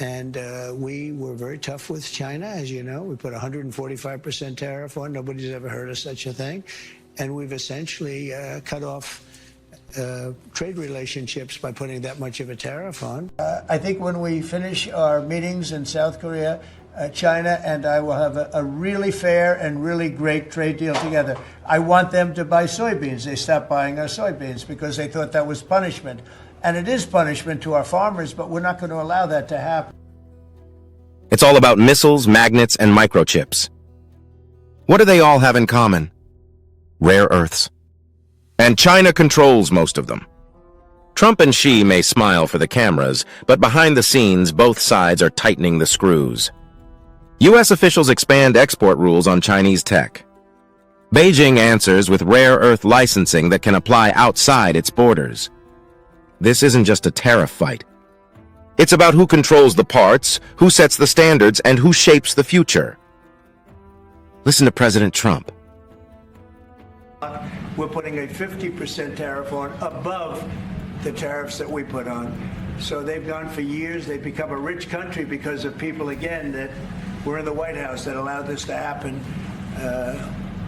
And we were very tough with China, as you know. We put 145% tariff on. Nobody's ever heard of such a thing. And we've essentially cut off trade relationships by putting that much of a tariff on. I think when we finish our meetings in South Korea, China and I will have a really fair and really great trade deal together. I want them to buy soybeans. They stopped buying our soybeans because they thought that was punishment. And it is punishment to our farmers, but we're not going to allow that to happen. It's all about missiles, magnets, and microchips. What do they all have in common? Rare earths. And China controls most of them. Trump and Xi may smile for the cameras, but behind the scenes, both sides are tightening the screws. U.S. officials expand export rules on Chinese tech. Beijing answers with rare earth licensing that can apply outside its borders. This isn't just a tariff fight. It's about who controls the parts, who sets the standards, and who shapes the future. Listen to President Trump. We're putting a 50% tariff on above the tariffs that we put on. So they've gone for years. They've become a rich country because of people, again, that were in the White House that allowed this to happen.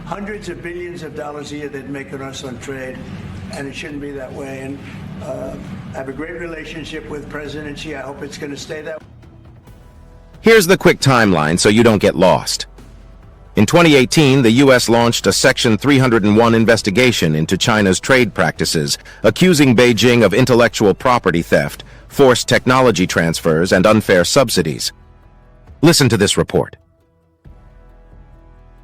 Hundreds of billions of dollars a year they'd make on us on trade, and it shouldn't be that way. And I have a great relationship with President Xi. I hope it's going to stay that way. Here's the quick timeline so you don't get lost. In 2018, the U.S. launched a Section 301 investigation into China's trade practices, accusing Beijing of intellectual property theft, forced technology transfers, and unfair subsidies. Listen to this report.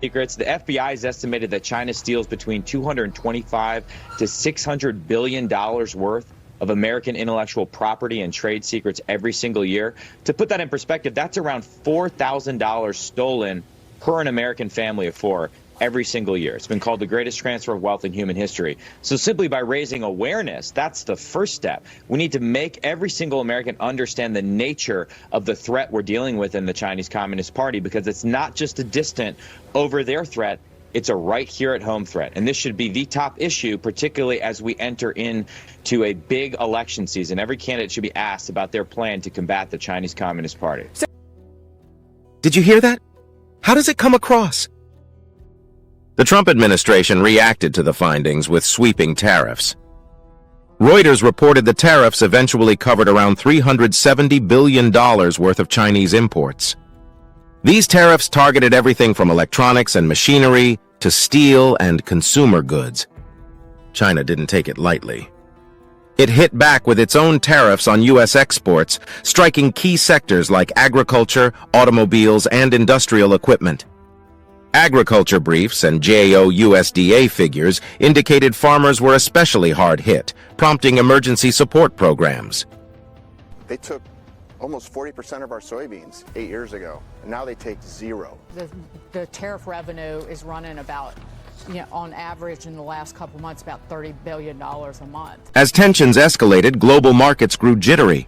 Secrets. The FBI has estimated that China steals between $225 to $600 billion worth of American intellectual property and trade secrets every single year. To put that in perspective, that's around $4,000 stolen per an American family of four every single year. It's been called the greatest transfer of wealth in human history. So simply by raising awareness, that's the first step. We need to make every single American understand the nature of the threat we're dealing with in the Chinese Communist Party, because it's not just a distant over there threat. It's a right here at home threat. And this should be the top issue, particularly as we enter into a big election season. Every candidate should be asked about their plan to combat the Chinese Communist Party. Did you hear that? How does it come across? The Trump administration reacted to the findings with sweeping tariffs. Reuters reported the tariffs eventually covered around $370 billion worth of Chinese imports. These tariffs targeted everything from electronics and machinery to steel and consumer goods. China didn't take it lightly. It hit back with its own tariffs on U.S. exports, striking key sectors like agriculture, automobiles, and industrial equipment. Agriculture briefs and JOUSDA figures indicated farmers were especially hard hit, prompting emergency support programs. They took almost 40% of our soybeans 8 years ago, and now they take zero. The tariff revenue is running about, on average in the last couple months, about $30 billion a month. As tensions escalated, global markets grew jittery.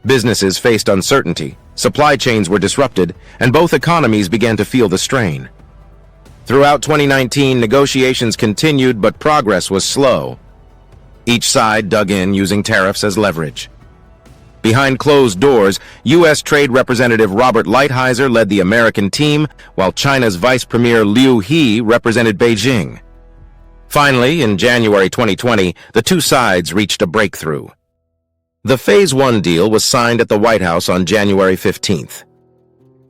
Businesses faced uncertainty, supply chains were disrupted, and both economies began to feel the strain. Throughout 2019, negotiations continued, but progress was slow. Each side dug in using tariffs as leverage. Behind closed doors, U.S. Trade Representative Robert Lighthizer led the American team, while China's Vice Premier Liu He represented Beijing. Finally, in January 2020, the two sides reached a breakthrough. The Phase 1 deal was signed at the White House on January 15th.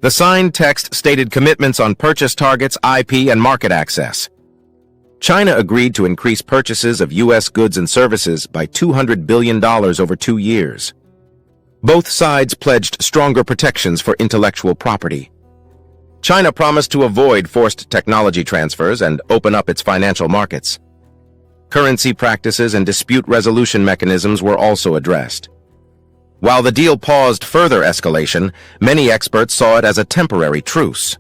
The signed text stated commitments on purchase targets, IP, and market access. China agreed to increase purchases of U.S. goods and services by $200 billion over 2 years. Both sides pledged stronger protections for intellectual property. China promised to avoid forced technology transfers and open up its financial markets. Currency practices and dispute resolution mechanisms were also addressed. While the deal paused further escalation, many experts saw it as a temporary truce.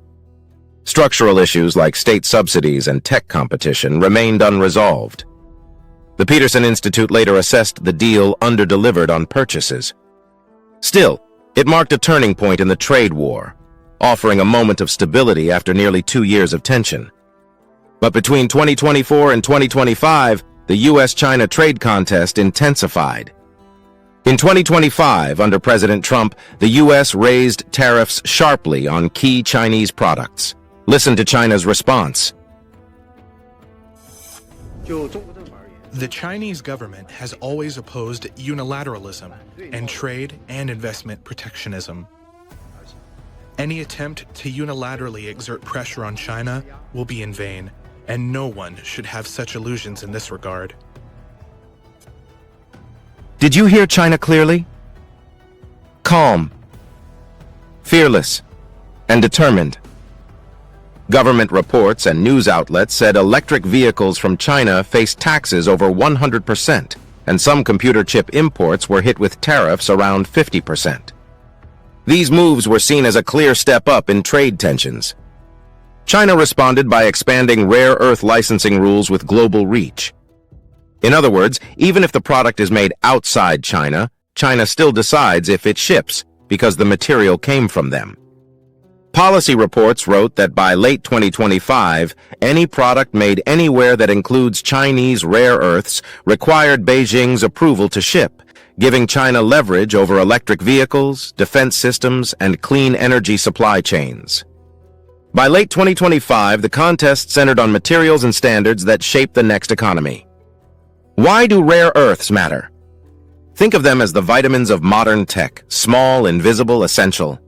Structural issues like state subsidies and tech competition remained unresolved. The Peterson Institute later assessed the deal under-delivered on purchases. Still, it marked a turning point in the trade war, offering a moment of stability after nearly 2 years of tension. But between 2024 and 2025, the U.S.-China trade contest intensified. In 2025, under President Trump, the U.S. raised tariffs sharply on key Chinese products. Listen to China's response. The Chinese government has always opposed unilateralism and trade and investment protectionism. Any attempt to unilaterally exert pressure on China will be in vain, and no one should have such illusions in this regard. Did you hear China clearly? Calm, fearless, and determined. Government reports and news outlets said electric vehicles from China faced taxes over 100%, and some computer chip imports were hit with tariffs around 50%. These moves were seen as a clear step up in trade tensions. China responded by expanding rare earth licensing rules with global reach. In other words, even if the product is made outside China, China still decides if it ships, because the material came from them. Policy reports wrote that by late 2025, any product made anywhere that includes Chinese rare earths required Beijing's approval to ship, giving China leverage over electric vehicles, defense systems, and clean energy supply chains. By late 2025, the contest centered on materials and standards that shape the next economy. Why do rare earths matter? Think of them as the vitamins of modern tech, small, invisible, essential.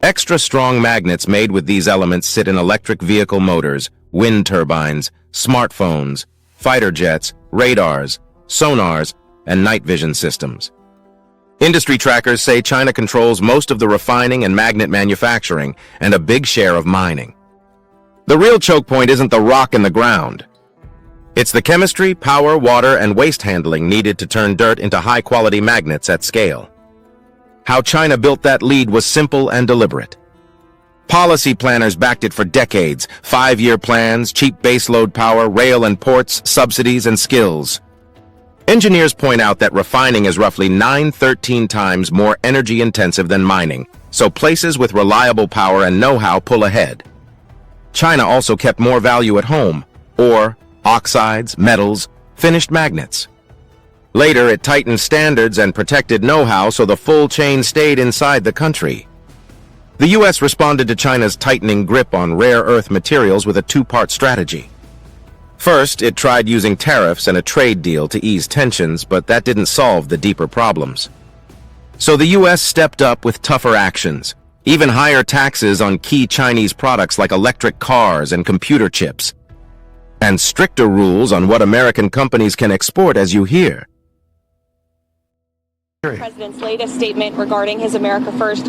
Extra strong magnets made with these elements sit in electric vehicle motors, wind turbines, smartphones, fighter jets, radars, sonars, and night vision systems. Industry trackers say China controls most of the refining and magnet manufacturing and a big share of mining. The real choke point isn't the rock in the ground. It's the chemistry, power, water, and waste handling needed to turn dirt into high-quality magnets at scale. How China built that lead was simple and deliberate. Policy planners backed it for decades: 5-year plans, cheap baseload power, rail and ports, subsidies, and skills. Engineers point out that refining is roughly 13 times more energy-intensive than mining, so places with reliable power and know-how pull ahead. China also kept more value at home: ore, oxides, metals, finished magnets. Later, it tightened standards and protected know-how so the full chain stayed inside the country. The U.S. responded to China's tightening grip on rare earth materials with a two-part strategy. First, it tried using tariffs and a trade deal to ease tensions, but that didn't solve the deeper problems. So the U.S. stepped up with tougher actions, even higher taxes on key Chinese products like electric cars and computer chips, and stricter rules on what American companies can export, as you hear. The president's latest statement regarding his America First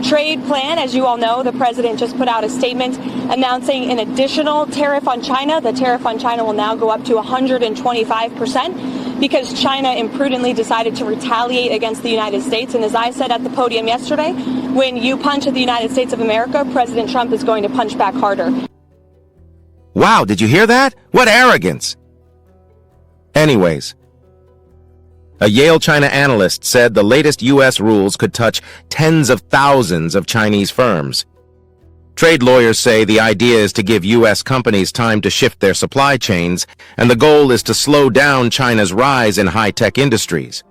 trade plan. As you all know, the president just put out a statement announcing an additional tariff on China. The tariff on China will now go up to 125% because China imprudently decided to retaliate against the United States. And as I said at the podium yesterday, when you punch at the United States of America, President Trump is going to punch back harder. Wow, did you hear that? What arrogance! Anyways, a Yale China analyst said the latest U.S. rules could touch tens of thousands of Chinese firms. Trade lawyers say the idea is to give U.S. companies time to shift their supply chains, and the goal is to slow down China's rise in high-tech industries.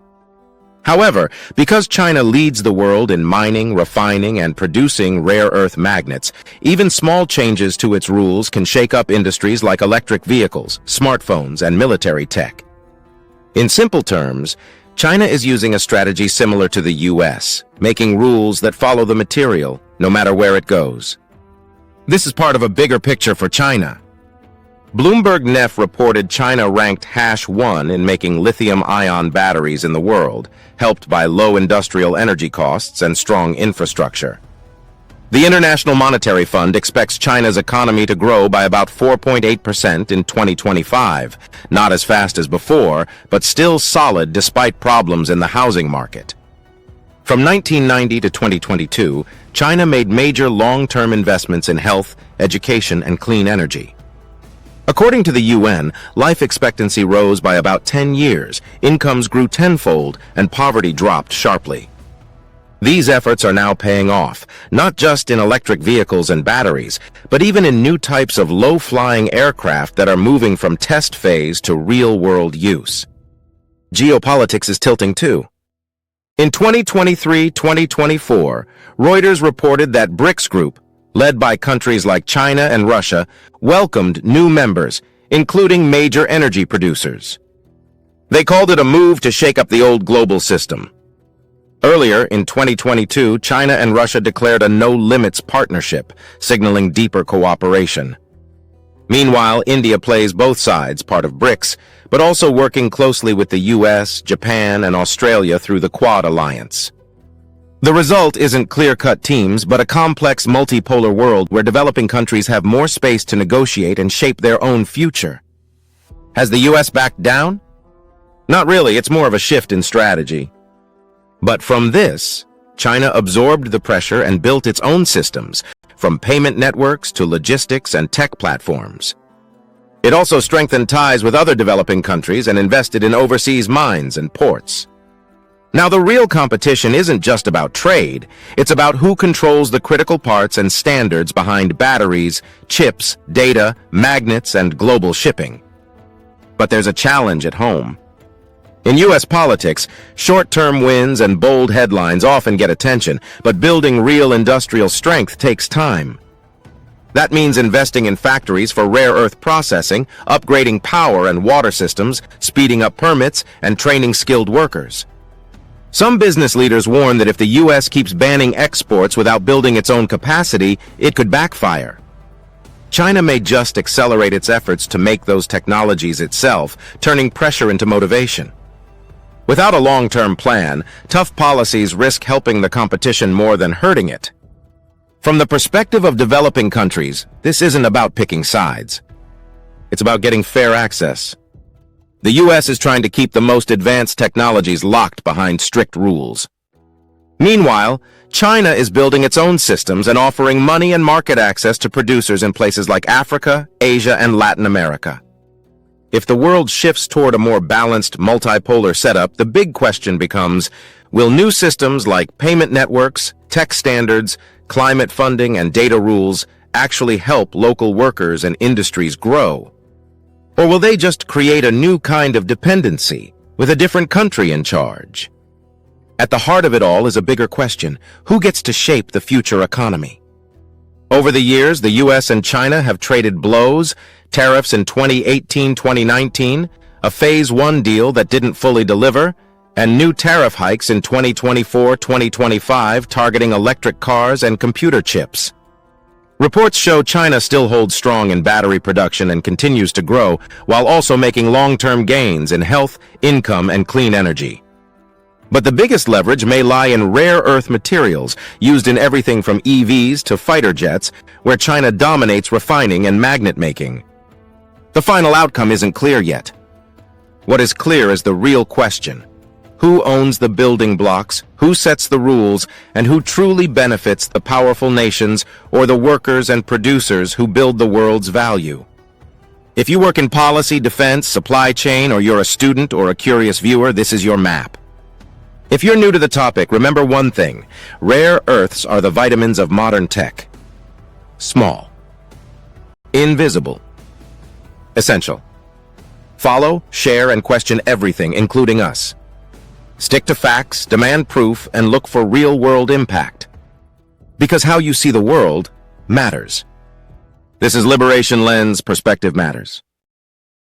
However, because China leads the world in mining, refining, and producing rare earth magnets, even small changes to its rules can shake up industries like electric vehicles, smartphones, and military tech. In simple terms, China is using a strategy similar to the U.S., making rules that follow the material, no matter where it goes. This is part of a bigger picture for China. Bloomberg Neff reported China ranked #1 in making lithium-ion batteries in the world, helped by low industrial energy costs and strong infrastructure. The International Monetary Fund expects China's economy to grow by about 4.8% in 2025, not as fast as before, but still solid despite problems in the housing market. From 1990 to 2022, China made major long-term investments in health, education, and clean energy. According to the UN, life expectancy rose by about 10 years, incomes grew tenfold, and poverty dropped sharply. These efforts are now paying off, not just in electric vehicles and batteries, but even in new types of low-flying aircraft that are moving from test phase to real-world use. Geopolitics is tilting too. In 2023-2024, Reuters reported that BRICS Group, led by countries like China and Russia, welcomed new members, including major energy producers. They called it a move to shake up the old global system. Earlier, in 2022, China and Russia declared a no-limits partnership, signaling deeper cooperation. Meanwhile, India plays both sides, part of BRICS, but also working closely with the US, Japan, and Australia through the Quad Alliance. The result isn't clear-cut teams, but a complex multipolar world where developing countries have more space to negotiate and shape their own future. Has the US backed down? Not really, it's more of a shift in strategy. But from this, China absorbed the pressure and built its own systems, from payment networks to logistics and tech platforms. It also strengthened ties with other developing countries and invested in overseas mines and ports. Now, the real competition isn't just about trade, it's about who controls the critical parts and standards behind batteries, chips, data, magnets, and global shipping. But there's a challenge at home. In U.S. politics, short-term wins and bold headlines often get attention, but building real industrial strength takes time. That means investing in factories for rare earth processing, upgrading power and water systems, speeding up permits, and training skilled workers. Some business leaders warn that if the U.S. keeps banning exports without building its own capacity, it could backfire. China may just accelerate its efforts to make those technologies itself, turning pressure into motivation. Without a long-term plan, tough policies risk helping the competition more than hurting it. From the perspective of developing countries, this isn't about picking sides. It's about getting fair access. The U.S. is trying to keep the most advanced technologies locked behind strict rules. Meanwhile, China is building its own systems and offering money and market access to producers in places like Africa, Asia, and Latin America. If the world shifts toward a more balanced, multipolar setup, the big question becomes, will new systems like payment networks, tech standards, climate funding, and data rules actually help local workers and industries grow? Or will they just create a new kind of dependency, with a different country in charge? At the heart of it all is a bigger question: who gets to shape the future economy? Over the years, the U.S. and China have traded blows, tariffs in 2018-2019, a Phase 1 deal that didn't fully deliver, and new tariff hikes in 2024-2025 targeting electric cars and computer chips. Reports show China still holds strong in battery production and continues to grow, while also making long-term gains in health, income, and clean energy. But the biggest leverage may lie in rare earth materials, used in everything from EVs to fighter jets, where China dominates refining and magnet making. The final outcome isn't clear yet. What is clear is the real question: who owns the building blocks, who sets the rules, and who truly benefits the powerful nations or the workers and producers who build the world's value? If you work in policy, defense, supply chain, or you're a student or a curious viewer, this is your map. If you're new to the topic, remember one thing: rare earths are the vitamins of modern tech. Small. Invisible. Essential. Follow, share, and question everything, including us. Stick to facts, demand proof, and look for real-world impact. Because how you see the world matters. This is Liberation Lens, Perspective Matters.